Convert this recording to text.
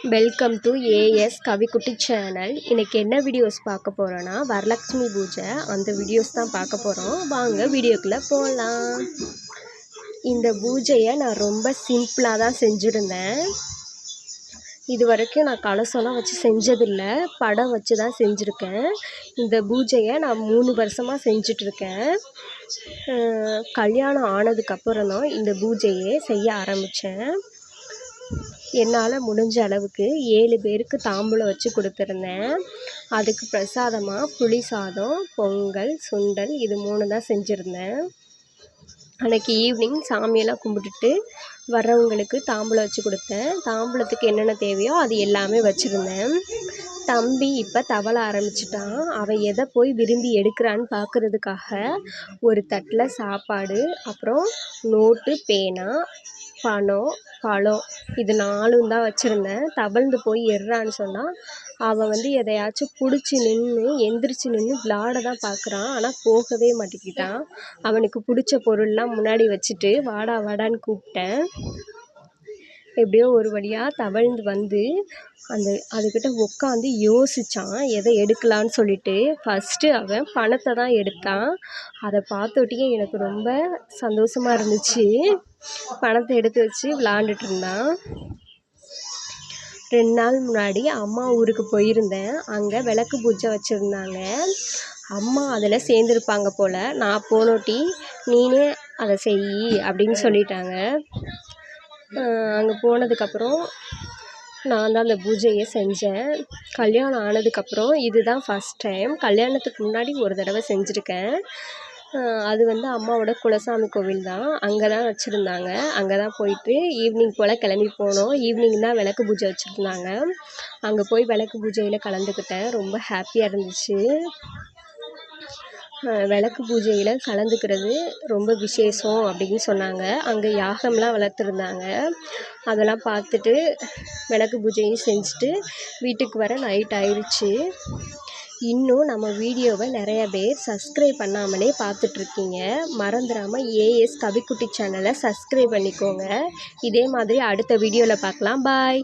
Welcome to AS Kavikutty channel. இன்றைக்கி என்ன videos பார்க்க போகிறோன்னா, வரலட்சுமி பூஜை அந்த வீடியோஸ் தான் பார்க்க போகிறோம். வாங்க வீடியோக்குள்ளே போகலாம். இந்த பூஜையை நான் ரொம்ப சிம்பிளாக தான் செஞ்சுருந்தேன். இது வரைக்கும் நான் கலசம்லாம் வச்சு செஞ்சதில்லை, படம் வச்சு தான் செஞ்சுருக்கேன். இந்த பூஜையை நான் 3 வருஷமாக செஞ்சிட்ருக்கேன். கல்யாணம் ஆனதுக்கப்புறம் தான் இந்த பூஜையை செய்ய ஆரம்பித்தேன். என்னால் முடிஞ்ச அளவுக்கு 7 பேருக்கு தாம்பூலம் வச்சு கொடுத்துருந்தேன். அதுக்கு பிரசாதமாக புளி சாதம், பொங்கல், சுண்டல் இது 3 தான் செஞ்சுருந்தேன். அன்றைக்கி ஈவினிங் சாமியெல்லாம் கும்பிட்டுட்டு வர்றவங்களுக்கு தாம்பூலம் வச்சு கொடுத்தேன். தாம்பூலத்துக்கு என்னென்ன தேவையோ அது எல்லாமே வச்சுருந்தேன். தம்பி இப்போ தவள ஆரம்பிச்சிட்டான். அவன் எதை போய் விரும்பி எடுக்கிறான்னு பார்க்குறதுக்காக ஒரு தட்டில் சாப்பாடு, அப்புறம் நோட்டு, பேனா, பணம், பழம் இது 4ம் தான் வச்சுருந்தேன். தவழ்ந்து போய் எர்றான்னு சொன்னால் அவன் எதையாச்சும் பிடிச்சி நின்று எந்திரிச்சு நின்று விளாட தான் பார்க்குறான். ஆனால் போகவே மாட்டேங்கிட்டான். அவனுக்கு பிடிச்ச பொருள்லாம் முன்னாடி வச்சுட்டு வாடா வாடான்னு கூப்பிட்டேன். எப்படியோ ஒரு வழியாக தவழ்ந்து வந்து அதுக்கிட்ட உட்காந்து யோசித்தான் எதை எடுக்கலான்னு சொல்லிட்டு. ஃபஸ்ட்டு அவன் பணத்தை தான் எடுத்தான். அதை பார்த்தோட்டியே எனக்கு ரொம்ப சந்தோஷமாக இருந்துச்சு. பணத்தை எடுத்து வச்சு விளாண்டுட்டு இருந்தான். 2 நாள் முன்னாடி அம்மா ஊருக்கு போயிருந்தேன். அங்கே விளக்கு பூஜை வச்சுருந்தாங்க. அம்மா அதில் சேர்ந்துருப்பாங்க போல். நான் போனோட்டி நீனே அதை செய் அப்படின்னு சொல்லிட்டாங்க. அங்கே போனதுக்கப்புறம் நான் தான் அந்த பூஜையை செஞ்சேன். கல்யாணம் ஆனதுக்கப்புறம் இதுதான் ஃபஸ்ட் டைம். கல்யாணத்துக்கு முன்னாடி ஒரு தடவை செஞ்சுருக்கேன். அது அம்மாவோட குலசாமி கோவில் தான். அங்கே தான் வச்சுருந்தாங்க. அங்கே தான் போயிட்டு ஈவினிங் போல் கிளம்பி போனோம். ஈவினிங் தான் விளக்கு பூஜை வச்சுருந்தாங்க. அங்கே போய் விளக்கு பூஜையில் கலந்துக்கிட்டேன். ரொம்ப ஹாப்பியாக இருந்துச்சு. விளக்கு பூஜையில் கலந்துக்கிறது ரொம்ப விசேஷம் அப்படின்னு சொன்னாங்க. அங்கே யாகம்லாம் வளர்த்துருந்தாங்க. அதெல்லாம் பார்த்துட்டு விளக்கு பூஜையும் செஞ்சுட்டு வீட்டுக்கு வர நைட் ஆயிடுச்சு. இன்னும் நம்ம வீடியோவை நிறைய பேர் சப்ஸ்கிரைப் பண்ணாமலே பார்த்துட்ருக்கீங்க. மறந்துடாமல் ஏஎஸ் கவிக்குட்டி சேனலை சப்ஸ்கிரைப் பண்ணிக்கோங்க. இதே மாதிரி அடுத்த வீடியோவில் பார்க்கலாம். பாய்.